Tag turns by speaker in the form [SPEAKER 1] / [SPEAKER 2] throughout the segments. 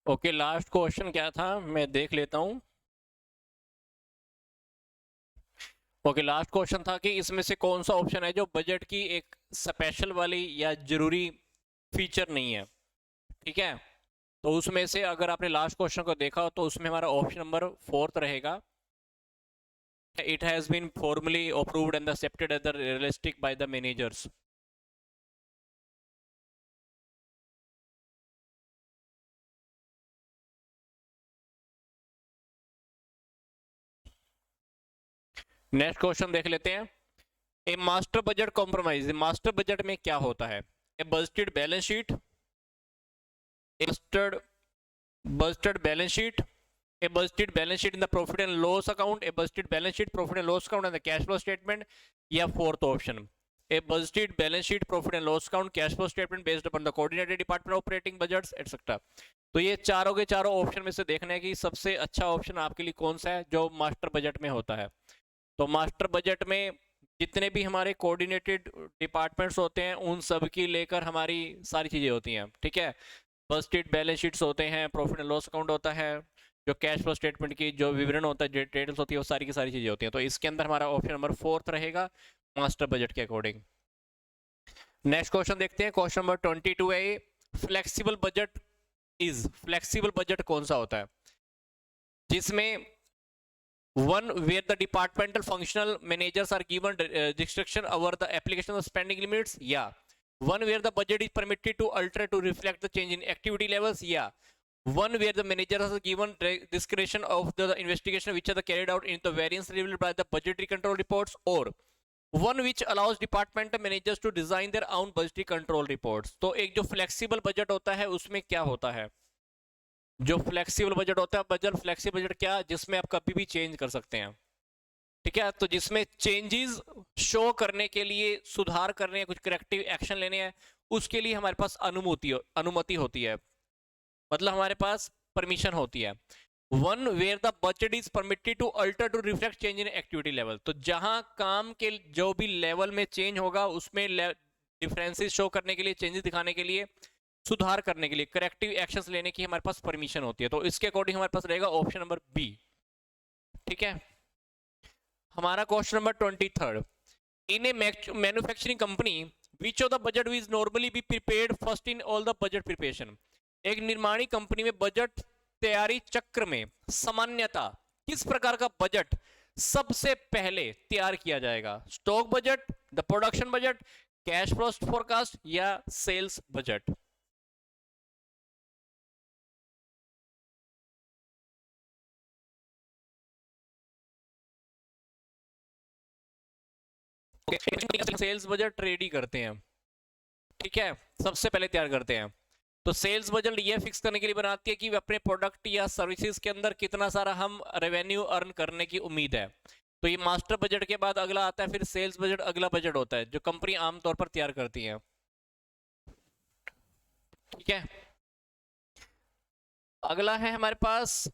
[SPEAKER 1] Okay, last question क्या था मैं देख लेता हूँ। ओके, लास्ट क्वेश्चन था कि इसमें से कौन सा ऑप्शन है जो बजट की एक स्पेशल वाली या जरूरी फीचर नहीं है। ठीक है, तो उसमें से अगर आपने लास्ट क्वेश्चन को देखा हो तो उसमें हमारा ऑप्शन नंबर फोर्थ रहेगा। It has been formally approved and accepted as the realistic by the managers. Next question देख लेते हैं। A master budget compromise, master budget में क्या होता है? A budgeted balance sheet, a budgeted balance sheet, a budgeted balance sheet in the profit and loss account, a budgeted balance sheet profit and loss account and the cash flow statement, या fourth option a budgeted balance sheet profit and loss account cash flow statement based upon the coordinated department operating budgets etc। तो ये चारों के चारों option में से देखना है कि सबसे अच्छा ऑप्शन आपके लिए कौन सा है जो मास्टर बजट में होता है। तो मास्टर बजट में जितने भी हमारे कोऑर्डिनेटेड डिपार्टमेंट्स होते हैं उन सब की लेकर हमारी सारी चीजें होती हैं। ठीक है, बजटेड बैलेंस शीट्स होते हैं, प्रॉफिट एंड लॉस अकाउंट होता है, जो कैश फ्लो स्टेटमेंट की जो विवरण होता है, डिटेल्स होती है, वो सारी की सारी चीजें होती हैं। तो इसके अंदर हमारा ऑप्शन नंबर फोर्थ रहेगा मास्टर बजट के अकॉर्डिंग। नेक्स्ट क्वेश्चन देखते हैं, क्वेश्चन नंबर 22 है। Flexible budget is, flexible budget कौन सा होता है? जिसमें one where the departmental functional managers are given restriction over the application of spending limits, yeah. One where the budget is permitted to alter to reflect the change in activity levels, yeah. One where the managers are given discretion of the investigation which are carried out in the variance revealed by the budgetary control reports, or one which allows departmental managers to design their own budgetary control reports। तो एक जो flexible budget होता है उसमें क्या होता है? जो फ्लेक्सिबल बजट होता है, बजट फ्लेक्सिबल बजट क्या, जिसमें आप कभी भी चेंज कर सकते हैं। ठीक है, तो जिसमें चेंजेस शो करने के लिए, सुधार करने हैं, कुछ करेक्टिव एक्शन लेने हैं, उसके लिए हमारे पास अनुमति होती है, मतलब हमारे पास परमिशन होती है। One where the budget is permitted to alter to reflect change in activity level, तो जहां काम के जो भी लेवल में चेंज होगा उसमें डिफरेंसेस शो करने के लिए, चेंजेस दिखाने के लिए, सुधार करने के लिए, करेक्टिव एक्शंस लेने की हमारे पास परमिशन होती है। तो इसके अकॉर्डिंग हमारे पास रहेगा ऑप्शन नंबर बी। ठीक है, हमारा question number 23, in A manufacturing company which of the budget is normally be prepared first in all the budget preparation. एक निर्माणी कंपनी में बजट तैयारी चक्र में सामान्यता किस प्रकार का बजट सबसे पहले तैयार किया जाएगा? Stock budget, the production budget, cash flow forecast, या sales budget? Sales budget ready करते हैं। ठीक है, सबसे पहले तैयार करते हैं। तो सेल्स बजट ये फिक्स करने के लिए बनाती है कि अपने प्रोडक्ट या सर्विसेज के अंदर कितना सारा हम रेवेन्यू अर्न करने की उम्मीद है। तो ये मास्टर बजट के बाद अगला आता है फिर सेल्स बजट, अगला बजट होता है जो कंपनी आमतौर पर तैयार करती है। ठीक है, अगला है हमारे पास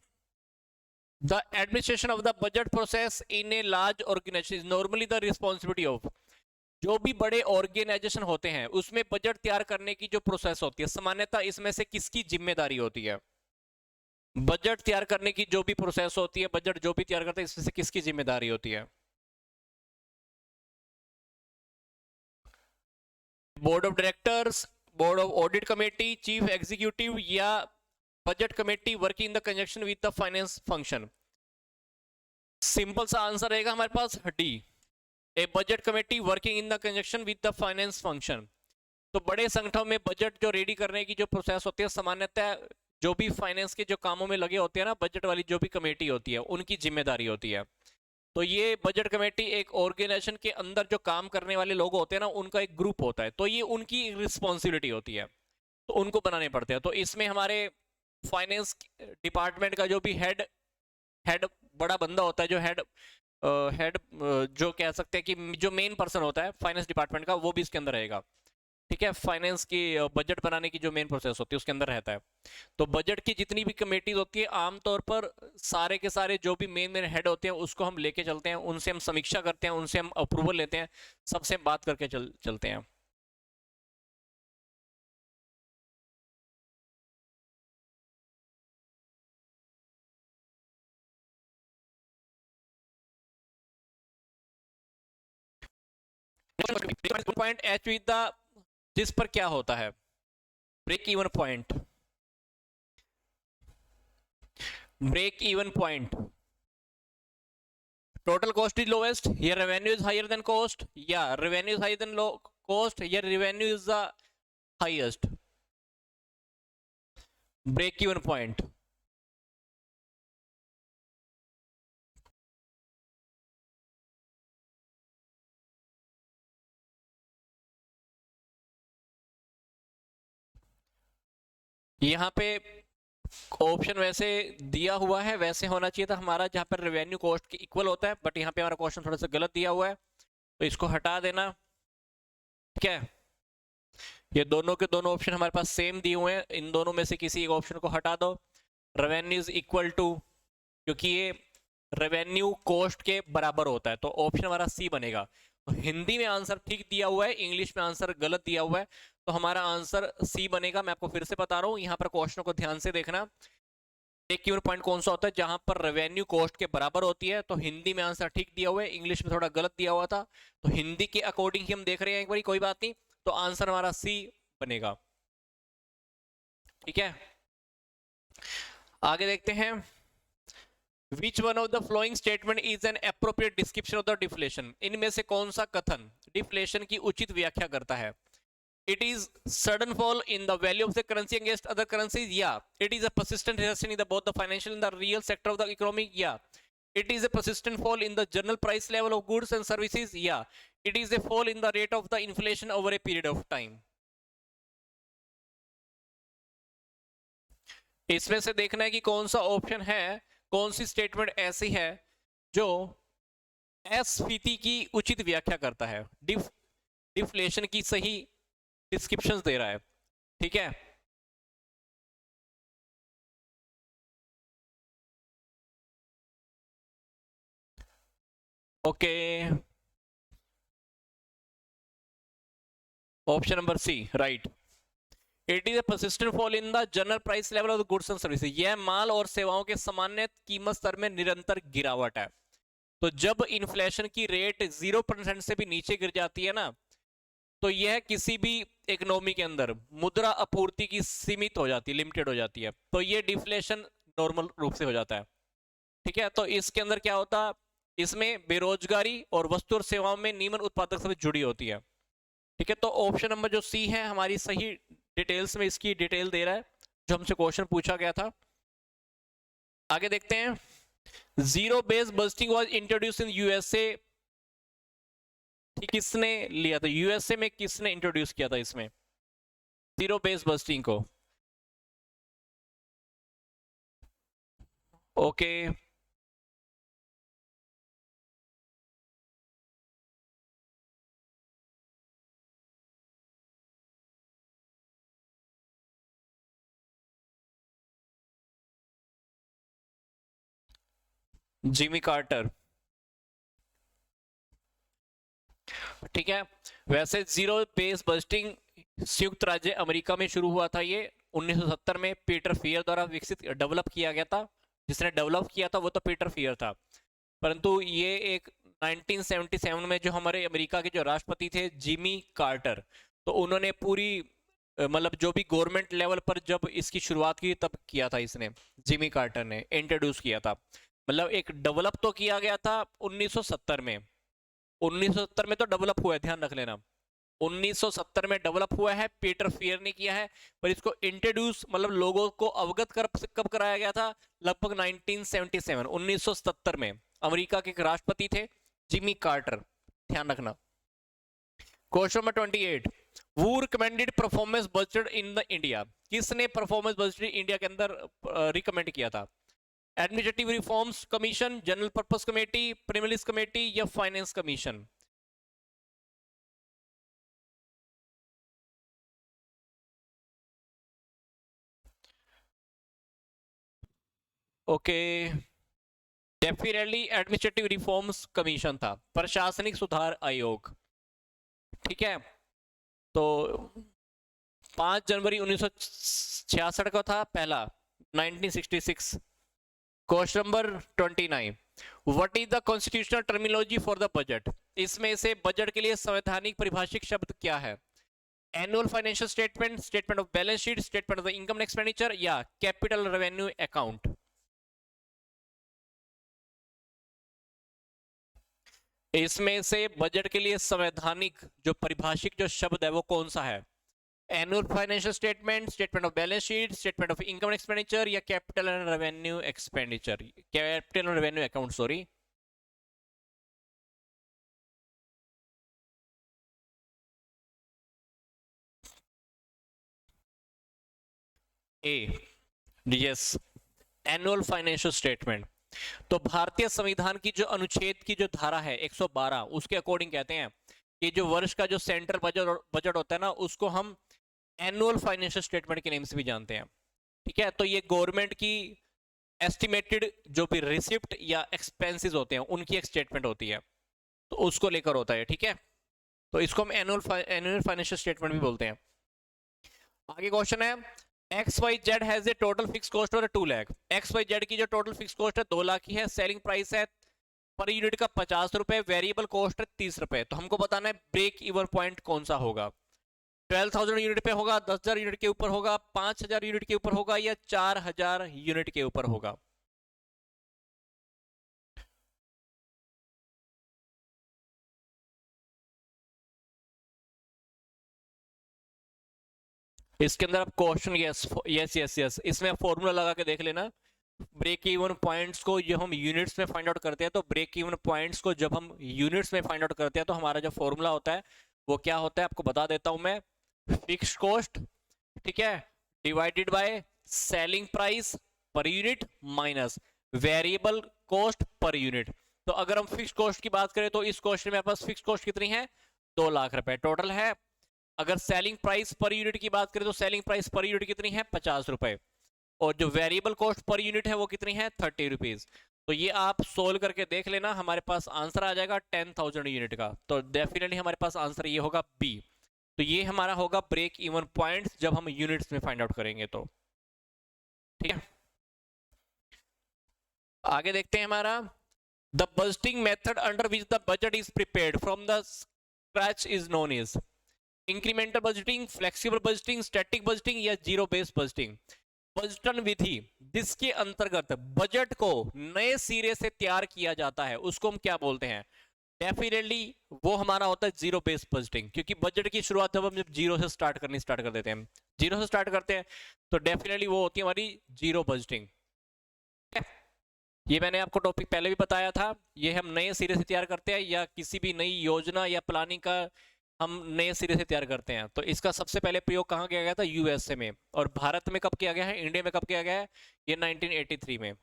[SPEAKER 1] the administration of the budget process in a large organisation normally the responsibility of. जो भी बड़े ऑर्गेनाइजेशन होते हैं उसमें बजट तैयार करने की जो प्रोसेस होती है, सामान्यतः इसमें से किसकी जिम्मेदारी होती है? बजट तैयार करने की जो भी प्रोसेस होती है, बजट जो भी तैयार करते हैं, इसमें से किसकी जिम्मेदारी होती है? Board of directors, board of audit committee, chief executive, या budget committee working in the conjunction with the finance function? Simple सा आंसर रहेगा हमारे पास D, a budget committee working in the conjunction with the finance function. तो बड़े संगठनों में budget जो रेडी करने की जो प्रोसेस होती है, सामान्यतः जो भी फाइनेंस के जो कामों में लगे होते हैं ना, बजट वाली जो भी कमेटी होती है उनकी जिम्मेदारी होती है। तो ये बजट कमेटी एक ऑर्गेनाइजेशन के अंदर जो काम करने वाले लोग होते हैं ना, उनका एक ग्रुप होता है, तो ये उनकी रिस्पॉन्सिबिलिटी होती है, तो उनको बनाने पड़ते हैं। तो इसमें हमारे फाइनेंस डिपार्टमेंट का जो भी हेड हेड बड़ा बंदा होता है, जो हेड जो कह सकते हैं कि जो मेन पर्सन होता है फाइनेंस डिपार्टमेंट का, वो भी इसके अंदर रहेगा। ठीक है, फाइनेंस की बजट बनाने की जो मेन प्रोसेस होती है उसके अंदर रहता है। तो बजट की जितनी भी कमेटीज होती है आमतौर पर सारे के सारे जो भी मेन मेन हेड होते हैं उसको हम लेके चलते हैं, उनसे हम समीक्षा करते हैं, उनसे हम अप्रूवल लेते हैं, सबसे हम बात करके चलते हैं। पॉइंट एच विद द, जिस पर क्या होता है break even point, break even point, total cost is lowest या revenue is higher than cost, या revenue is higher than low cost, या revenue is the highest, break even point. यहाँ पे ऑप्शन वैसे दिया हुआ है, वैसे होना चाहिए था हमारा, जहां पर रेवेन्यू कॉस्ट के इक्वल होता है, बट यहाँ पे हमारा क्वेश्चन थोड़ा सा गलत दिया हुआ है, तो इसको हटा देना। ठीक है, ये दोनों के दोनों ऑप्शन हमारे पास सेम दिए हुए हैं, इन दोनों में से किसी एक ऑप्शन को हटा दो। रेवेन्यू इज इक्वल टू, क्योंकि ये रेवेन्यू कॉस्ट के बराबर होता है, तो ऑप्शन हमारा सी बनेगा। तो हिंदी में आंसर ठीक दिया हुआ है, इंग्लिश में आंसर गलत दिया हुआ है, तो हमारा आंसर सी बनेगा। मैं आपको फिर से बता रहा हूँ, यहाँ पर क्वेश्चन को ध्यान से देखना। एक कीवर्ड पॉइंट कौन सा होता है जहां पर रेवेन्यू कॉस्ट के बराबर होती है, तो हिंदी में आंसर ठीक दिया हुआ है, इंग्लिश में थोड़ा गलत दिया हुआ था, तो हिंदी के अकॉर्डिंग ही हम देख रहे हैं एक बार, कोई बात नहीं, तो आंसर हमारा सी बनेगा। ठीक है, आगे देखते हैं। Which one of the following statement is an appropriate description of the deflation? इनमें से कौन सा कथन डिफ्लेशन की उचित व्याख्या करता है? It is sudden fall in the value of the currency against other currencies. Yeah. It is a persistent recession in the both the financial and the real sector of the economy. Yeah. It is a persistent fall in the general price level of goods and services. Yeah. It is a fall in the rate of the inflation over a period of time. इसमें से देखना है कि कौन सा option है, कौन सी statement ऐसी है जो अस्फीति की उचित व्याख्या करता है, डिफ्लेशन की सही डिस्क्रिप्शंस दे रहा है। ठीक है, okay, option number c right. It is a persistent fall in the general price level of the goods and services. यह माल और सेवाओं के सामान्य कीमत स्तर में निरंतर गिरावट है। तो जब इन्फ्लेशन की रेट 0% से भी नीचे गिर जाती है ना, तो यह किसी भी इकोनॉमी के अंदर मुद्रा आपूर्ति की सीमित हो जाती है, लिमिटेड हो जाती है, तो ये डिफ्लेशन नॉर्मल रूप से हो जाता है। ठीक है, तो इसके अंदर क्या होता है, इसमें बेरोजगारी और वस्तु और सेवाओं में निम्न उत्पादक से जुड़ी होती है। ठीक है, तो ऑप्शन नंबर जो सी है हमारी सही डिटेल्स में इसकी डिटेल दे रहा है जो हमसे क्वेश्चन पूछा गया था। आगे देखते हैं। Zero base busting was introduce in USA. किसने लिया था यूएसए में, किसने इंट्रोड्यूस किया था इसमें जीरो बेस बस्टिंग को? Okay, Jimmy Carter. ठीक है, वैसे जीरो बेस बस्टिंग संयुक्त राज्य अमेरिका में शुरू हुआ था, ये 1970 में पीटर फियर द्वारा विकसित डेवलप किया गया था। जिसने डेवलप किया था वो तो पीटर फियर था, परंतु ये एक 1977 में जो हमारे अमेरिका के जो राष्ट्रपति थे जिमी कार्टर, तो उन्होंने पूरी मतलब जो भी गवर्नमेंट लेवल पर जब इसकी शुरुआत की तब किया था, इसने जिमी कार्टर ने इंट्रोड्यूस किया था। मतलब एक डेवलप तो किया गया था 1970 में, 1970 में तो डेवलप हुआ है, ध्यान रख लेना 1970 में डेवलप हुआ है, पीटर फियर ने किया है, पर इसको इंट्रोड्यूस मतलब लोगों को अवगत कब कराया गया था, लगभग 1977 1970 में अमेरिका के एक राष्ट्रपति थे जिमी कार्टर, ध्यान रखना। Question number 28, who recommended performance budget in the India? किसने परफॉर्मेंस बजट इंडिया के अंदर रिकमेंड किया था? Administrative reforms commission, general purpose committee, premium committee या finance commission? Okay, definitely administrative reforms commission था, प्रशासनिक सुधार आयोग। ठीक है, तो 5 जनवरी 1966 का था पहला, 1966। Question number 29, what is the constitutional terminology for the budget? इसमें से बजट के लिए संवैधानिक परिभाषित शब्द क्या है? Annual financial statement, statement of balance sheet, statement of the income expenditure या कैपिटल रेवेन्यू अकाउंट? इसमें से बजट के लिए संवैधानिक जो परिभाषित जो शब्द है वो कौन सा है? Annual financial statement, statement of balance sheet, statement of income expenditure या capital and revenue expenditure, capital and revenue account, sorry. A, yes, annual financial statement. तो भारतीय संविधान की जो अनुच्छेद की जो धारा है 112, उसके अकॉर्डिंग कहते हैं कि जो वर्ष का जो सेंट्रल बजट होता है ना, उसको हम एनुअल फाइनेंशियल स्टेटमेंट के नेम से भी जानते हैं। ठीक है, तो ये गवर्नमेंट की एस्टिमेटेड जो भी रिसिप्ट या एक्सपेंसेस होते हैं उनकी एक स्टेटमेंट होती है, तो उसको लेकर होता है। ठीक है, तो इसको हम एनुअल फाइनेंशियल स्टेटमेंट भी बोलते हैं। आगे क्वेश्चन है, XYZ has a total fix cost और 2 लाख। XYZ की जो टोटल फिक्स कॉस्ट है 2 लाख की है, सेलिंग प्राइस है पर यूनिट का 50 रुपए, वेरिएबल कॉस्ट है 30 रुपए। तो हमको बताना है ब्रेक इवन पॉइंट कौन सा होगा? 12,000 यूनिट पे होगा, 10,000 यूनिट के ऊपर होगा, 5,000 यूनिट के ऊपर होगा या 4,000 यूनिट के ऊपर होगा? इसके अंदर आप question yes yes yes yes इसमें फॉर्मूला लगा के देख लेना। ब्रेक इवन पॉइंट्स को जो हम यूनिट्स में फाइंड आउट करते हैं, तो ब्रेक इवन पॉइंट्स को जब हम यूनिट्स में फाइंड आउट करते हैं तो हमारा जो फॉर्मूला होता है वो क्या होता है, आपको बता देता हूं मैं। फिक्स्ड कॉस्ट, ठीक है, divided by selling price per unit minus variable cost per unit. तो अगर हम फिक्स्ड कॉस्ट की बात करें तो इस क्वेश्चन में मेरे पास फिक्स्ड कॉस्ट कितनी है? 2 लाख रुपए टोटल है। अगर सेलिंग प्राइस पर यूनिट की बात करें तो सेलिंग प्राइस पर यूनिट कितनी है? 50 रुपए। और जो वेरिएबल कॉस्ट पर यूनिट है वो कितनी है? 30 रुपीज। तो ये आप सोल्व करके देख लेना, हमारे पास आंसर आ जाएगा 10,000 यूनिट का। तो डेफिनेटली हमारे पास आंसर ये होगा बी। तो ये हमारा होगा ब्रेक इवन पॉइंट्स जब हम यूनिट्स में फाइंड आउट करेंगे तो। ठीक है, आगे देखते हैं हमारा, the budgeting method under which the budget is prepared from the scratch is known as incremental budgeting, flexible budgeting, static budgeting या जीरो बेस्ड बजटिंग। बजटन विधि जिसके अंतर्गत बजट को नए सिरे से तैयार किया जाता है उसको हम क्या बोलते हैं? डेफिनेटली वो हमारा होता है जीरो बेस्ड बजटिंग, क्योंकि बजट की शुरुआत जब जीरो से स्टार्ट कर देते हैं, जीरो से स्टार्ट करते हैं, तो डेफिनेटली वो होती है हमारी जीरो बजटिंग। ये मैंने आपको टॉपिक पहले भी बताया था, ये हम नए सिरे से तैयार करते हैं या किसी भी नई योजना या प्लानिंग का हम नए सिरे से तैयार करते हैं। तो इसका सबसे पहले प्रयोग कहाँ किया गया था? यूएसए में। और भारत में कब किया गया है? इंडिया में कब किया गया है? ये 1983 में।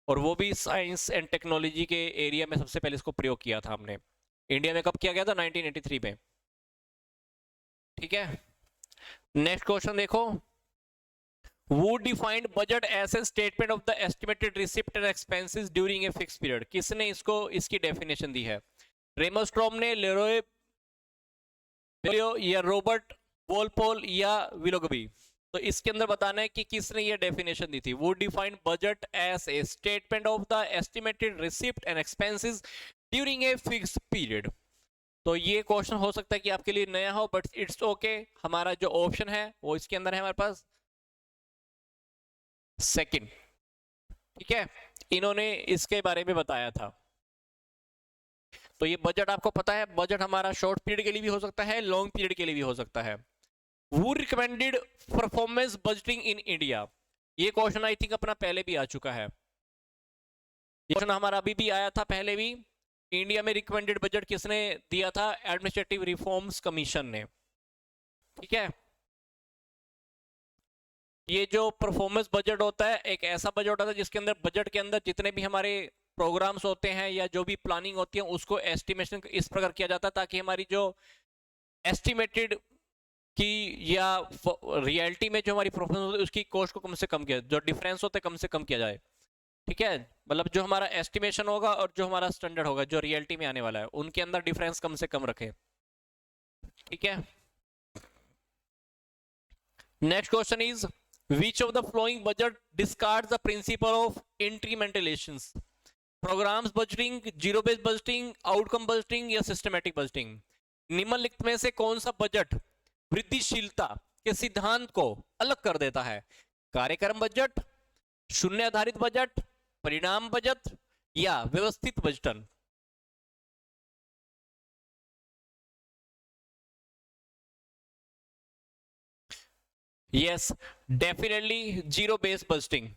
[SPEAKER 1] और वो भी साइंस एंड टेक्नोलॉजी के एरिया में सबसे पहले इसको प्रयोग किया था हमने। इंडिया में कब किया गया था? 1983 में। ठीक है, नेक्स्ट क्वेश्चन देखो, Who defined budget as a statement of the estimated receipt and expenses during a fixed period? किसने इसको इसकी डेफिनेशन दी है? रेमोस्ट्रोम ने, लेरोय या रॉबर्ट वॉलपोल या विलोगबी? तो इसके अंदर बताना है कि किसने ये डेफिनेशन दी थी। Who defined budget as a statement of the estimated receipt and expenses during a fixed period? तो ये क्वेश्चन हो सकता है कि आपके लिए नया हो, बट इट्स ओके। हमारा जो ऑप्शन है वो इसके अंदर है हमारे पास सेकंड। ठीक है, इन्होंने इसके बारे में बताया था। तो ये बजट आपको पता है, बजट हमारा शॉर्ट पीरियड के लिए भी हो सकता है, लॉन्ग पीरियड के लिए भी हो सकता है। Who recommended performance budgeting in India? ये क्वेश्चन आई थिंक अपना पहले भी आ चुका है, ये क्वेश्चन हमारा अभी भी आया था पहले भी। इंडिया में रिकमेंडेड बजट किसने दिया था? एडमिनिस्ट्रेटिव रिफॉर्म्स कमीशन ने। ठीक है, ये जो परफॉर्मेंस बजट होता है एक ऐसा बजट होता है जिसके अंदर बजट के अंदर जितने भी हमारे प्रोग्राम्स होते हैं या जो भी प्लानिंग होती है उसको एस्टिमेशन इस प्रकार किया जाता है ताकि हमारी जो एस्टिमेटेड की या रियलिटी में जो हमारी परफॉर्मेंस होती है उसकी कॉस्ट को कम से कम किया, जो डिफरेंस होता है कम से कम किया जाए। ठीक है, मतलब जो हमारा एस्टिमेशन होगा और जो हमारा स्टैंडर्ड होगा जो रियलिटी में आने वाला है उनके अंदर डिफरेंस कम से कम रखे। ठीक है, next question is Which of the following budget discards the principle of incrementalations? Programs budgeting, zero based budgeting, outcome budgeting या सिस्टमैटिक बजटिंग? निम्नलिखित में से कौन सा बजट वृद्धिशीलता के सिद्धांत को अलग कर देता है? कार्यक्रम बजट, शून्य आधारित बजट, परिणाम बजट या व्यवस्थित बजटन? Yes, definitely zero based budgeting.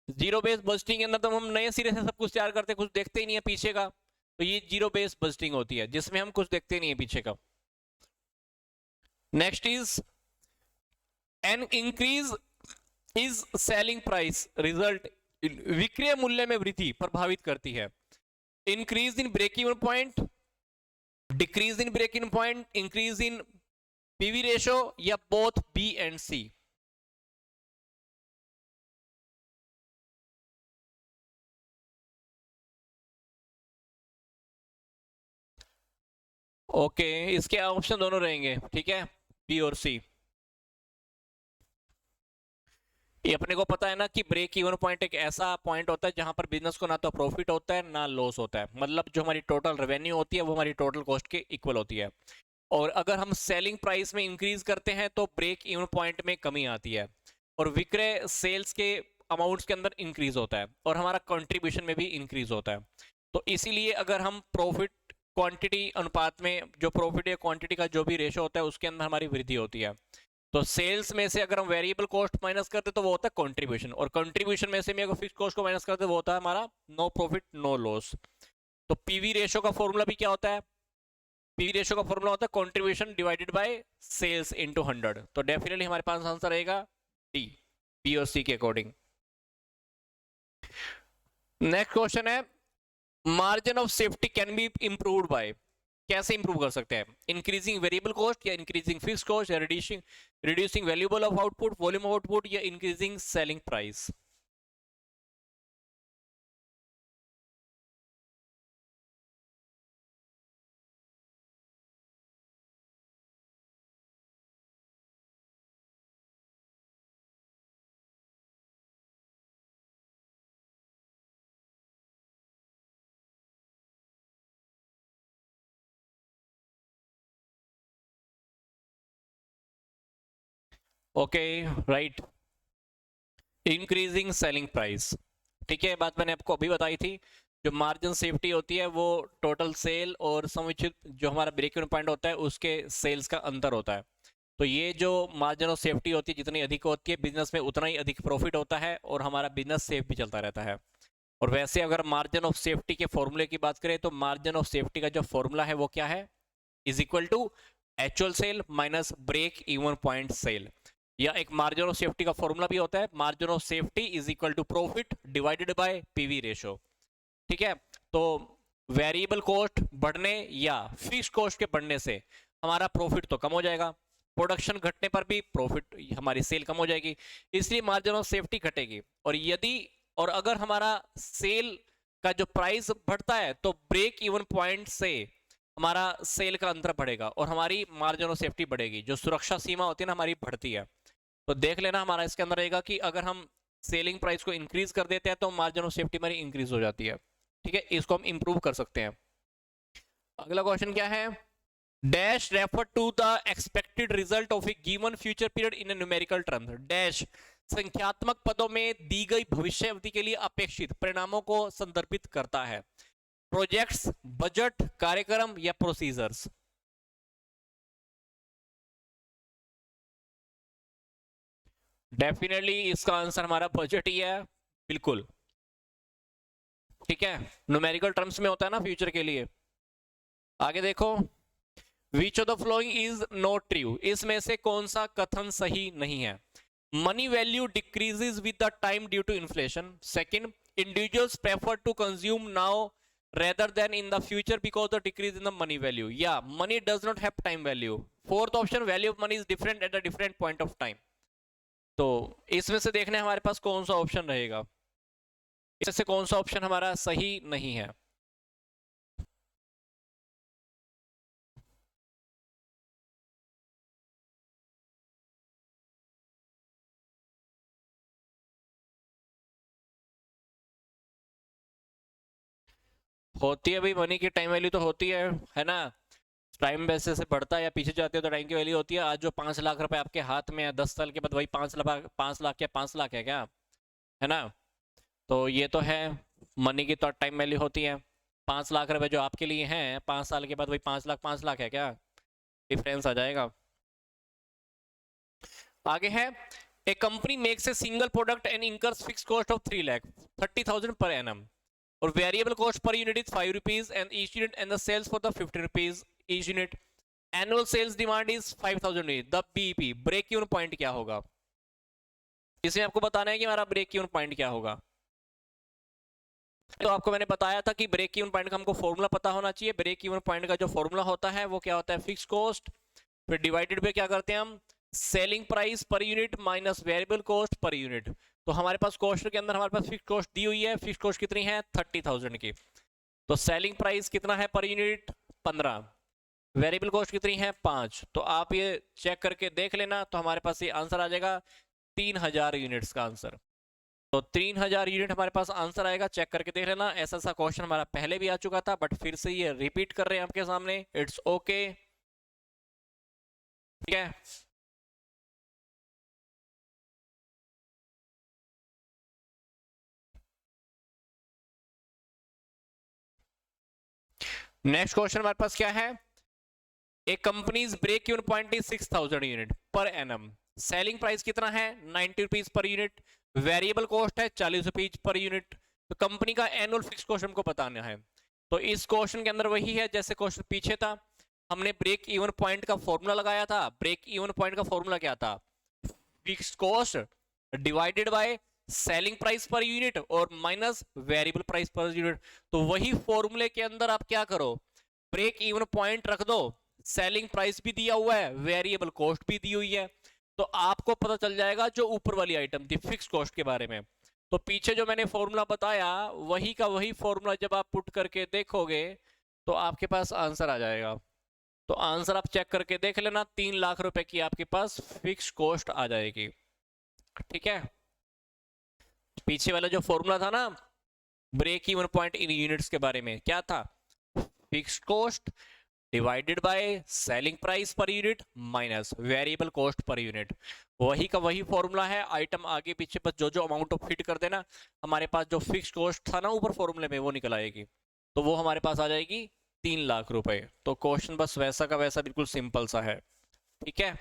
[SPEAKER 1] Zero based budgeting के अंदर तो हम नए सिरे से सब कुछ तैयार करते हैं, कुछ देखते ही नहीं है पीछे का। तो ये जीरो बेस्ड बजटिंग होती है जिसमें हम कुछ देखते नहीं है पीछे का। Next is an increase is selling price result, विक्रय मूल्य में वृद्धि प्रभावित करती है? Increase in break even point, decrease in break even point, increase in PV ratio या both B and C? Okay, इसके ऑप्शन दोनों रहेंगे, ठीक है, बी और सी। ये अपने को पता है ना कि ब्रेक इवन पॉइंट एक ऐसा पॉइंट होता है जहां पर बिजनेस को ना तो प्रॉफिट होता है ना लॉस होता है, मतलब जो हमारी टोटल रेवेन्यू होती है वो हमारी टोटल कॉस्ट के इक्वल होती है। और अगर हम सेलिंग प्राइस में इंक्रीज करते हैं तो ब्रेक इवन पॉइंट में कमी आती है, और विक्रय सेल्स के अमाउंट्स के अंदर इंक्रीज होता है, और हमारा कंट्रीब्यूशन में भी इंक्रीज होता है। तो इसीलिए अगर हम प्रॉफिट क्वांटिटी अनुपात में, जो प्रॉफिट या क्वांटिटी का जो भी रेशो होता है उसके अंदर हमारी वृद्धि होती है। तो सेल्स में से अगर हम वेरिएबल कॉस्ट माइनस करते तो वो होता है कंट्रीब्यूशन, और कंट्रीब्यूशन में से भी अगर फिक्स कॉस्ट को माइनस करते तो वो होता है हमारा नो प्रॉफिट नो लॉस। तो पीवी रेशो का फॉर्मूला भी क्या होता है? पीवी रेशो का फॉर्मूला होता है contribution divided by sales into 100। तो डेफिनेटली हमारे पास आंसर रहेगा डी, बी और सी के अकॉर्डिंग। नेक्स्ट क्वेश्चन है, margin of safety can be improved by, कैसे इंप्रूव कर सकते हैं? इंक्रीजिंग वेरिएबल कॉस्ट या इंक्रीजिंग फिक्स कॉस्ट या reducing reducing valuable of output, volume of output या increasing selling price? Okay, right, increasing selling price. ठीक है, बात मैंने आपको अभी बताई थी। जो मार्जिन सेफ्टी होती है वो टोटल सेल और समुचित जो हमारा ब्रेक इवन पॉइंट होता है उसके सेल्स का अंतर होता है। तो ये जो मार्जिन ऑफ सेफ्टी होती है जितनी अधिक होती है बिजनेस में उतना ही अधिक प्रॉफिट होता है और हमारा बिजनेस सेफ भी चलता रहता है। और वैसे अगर मार्जिन ऑफ सेफ्टी के फॉर्मूले की बात करें तो मार्जिन ऑफ सेफ्टी का जो फॉर्मूला है वो क्या है? Is equal to actual sale minus break even point sale. या एक मार्जिन ऑफ सेफ्टी का फॉर्मूला भी होता है, margin of safety is equal to profit divided by PV ratio. ठीक है, तो वेरिएबल कॉस्ट बढ़ने या फिक्स कॉस्ट के बढ़ने से हमारा प्रॉफिट तो कम हो जाएगा, प्रोडक्शन घटने पर भी प्रॉफिट हमारी सेल कम हो जाएगी, इसलिए मार्जिन ऑफ सेफ्टी घटेगी। और यदि और अगर हमारा सेल का जो प्राइस बढ़ता है तो ब्रेक इवन पॉइंट से हमारा सेल का अंतर बढ़ेगा और हमारी मार्जिन ऑफ सेफ्टी बढ़ेगी, जो सुरक्षा सीमा होती है ना हमारी बढ़ती है। तो देख लेना हमारा इसके अंदर रहेगा कि अगर हम सेलिंग प्राइस को इंक्रीज कर देते हैं तो मार्जिन ऑफ सेफ्टी हमारी इंक्रीज हो जाती है। ठीक है, इसको हम इंप्रूव कर सकते हैं। अगला क्वेश्चन क्या है? Dash refer to the expected result of a given future period in numerical terms. Dash संख्यात्मक पदों में दी गई भविष्य अवधि के लिए अपेक्षित परिणामों को संदर्भित करता है? प्रोजेक्ट्स, बजट, कार्यक्रम या प्रोसीजर्स? डेफिनेटली इसका आंसर हमारा बजट ही है, बिल्कुल। ठीक है, न्यूमेरिकल टर्म्स में होता है ना फ्यूचर के लिए। आगे देखो, which of the following is not true, इसमें से कौन सा कथन सही नहीं है? Money value decreases with the time due to inflation. Second, individuals prefer to consume now rather than in the future because of the decrease in the money value, yeah, money does not have time value. Fourth option, value of money is different at a different point of time. तो इसमें से देखने हमारे पास कौन सा option रहेगा, इसमें से कौन सा ऑप्शन हमारा सही नहीं है। होती है भाई, मनी की टाइम वैल्यू तो होती है ना। टाइम बेसिस से बढ़ता है या पीछे जाती है तो टाइम की वैल्यू होती है। आज जो 5 लाख रुपए आपके हाथ में है, 10 साल के बाद वही 5 लाख, 5 लाख या 5 लाख है क्या, है ना। तो ये तो है, मनी की तो टाइम वैल्यू होती है। 5 लाख रुपए जो आपके लिए हैं, 5 साल के बाद वही 5 लाख, 5 लाख है क्या, डिफरेंस आ जाएगा। आगे है, a company makes a single product and incurs fix cost of 3,30,000 per annum, और variable cost per unit is 5 rupees and each unit and the sales for the 50 rupees each unit, annual sales demand is 5,000 unit, the BEP break even point क्या होगा। इसमें आपको बताना है कि हमारा break even point क्या होगा। तो आपको मैंने बताया था कि ब्रेक इवन पॉइंट का हमको फॉर्मूला पता होना चाहिए। ब्रेक इवन पॉइंट का जो फॉर्मूला होता है वो क्या होता है, फिक्स कॉस्ट, फिर डिवाइडेड पे क्या करते हैं हम, selling price per unit minus variable cost per unit. तो हमारे पास कॉस्ट के अंदर हमारे पास फिक्स कॉस्ट दी हुई है, फिक्स कॉस्ट कितनी है 30,000 की, तो सेलिंग प्राइस कितना है पर यूनिट 15, वेरिएबल कॉस्ट कितनी है 5। तो आप ये चेक करके देख लेना, तो हमारे पास ये आंसर आ जाएगा 3,000 यूनिट्स का आंसर। तो 3,000 यूनिट हमारे पास आंसर आएगा, चेक करके देख लेना। ऐसा सा क्वेश्चन हमारा पहले भी आ चुका था, बट फिर से ये रिपीट कर रहे हैं आपके सामने, इट्स ओके, ठीक है। नेक्स्ट क्वेश्चन हमारे पास क्या है, a companies break even point is 6,000 unit per annum, selling price कितना है 90 rupees per unit, variable cost है 40 रुपीज पर यूनिट। तो कंपनी का एनुअल फिक्स कॉस्ट हमको बताना है। तो इस क्वेश्चन के अंदर वही है जैसे क्वेश्चन पीछे था, हमने ब्रेक इवन पॉइंट का फॉर्मूला लगाया था। ब्रेक इवन पॉइंट का फॉर्मूला क्या था, fix cost divided by selling price per unit और minus variable price per unit. तो वही फॉर्मूले के अंदर आप क्या करो, ब्रेक इवन पॉइंट रख दो, सेलिंग प्राइस भी दिया हुआ है, वेरिएबल कॉस्ट भी दी हुई है, तो आपको पता चल जाएगा जो ऊपर वाली आइटम थी फिक्स कॉस्ट के बारे में। तो पीछे जो मैंने फॉर्मूला बताया वही का वही फॉर्मूला जब आप पुट करके देखोगे तो आपके पास आंसर आ जाएगा। तो आंसर आप चेक करके देख लेना, 3 लाख रुपए की आपके पास फिक्स कॉस्ट आ जाएगी, ठीक है। पीछे वाला जो फॉर्मूला था ना break even point in units के बारे में, क्या था, fix cost divided by selling price per unit minus variable cost per unit, वही का वही फॉर्मूला है। आइटम आगे पीछे बस जो जो अमाउंट ऑफ फिट कर देना, हमारे पास जो फिक्स कॉस्ट था ना ऊपर फॉर्मूले में वो निकल आएगी, तो वो हमारे पास आ जाएगी 3 लाख रुपए। तो क्वेश्चन बस वैसा का वैसा बिल्कुल सिंपल सा है, ठीक है।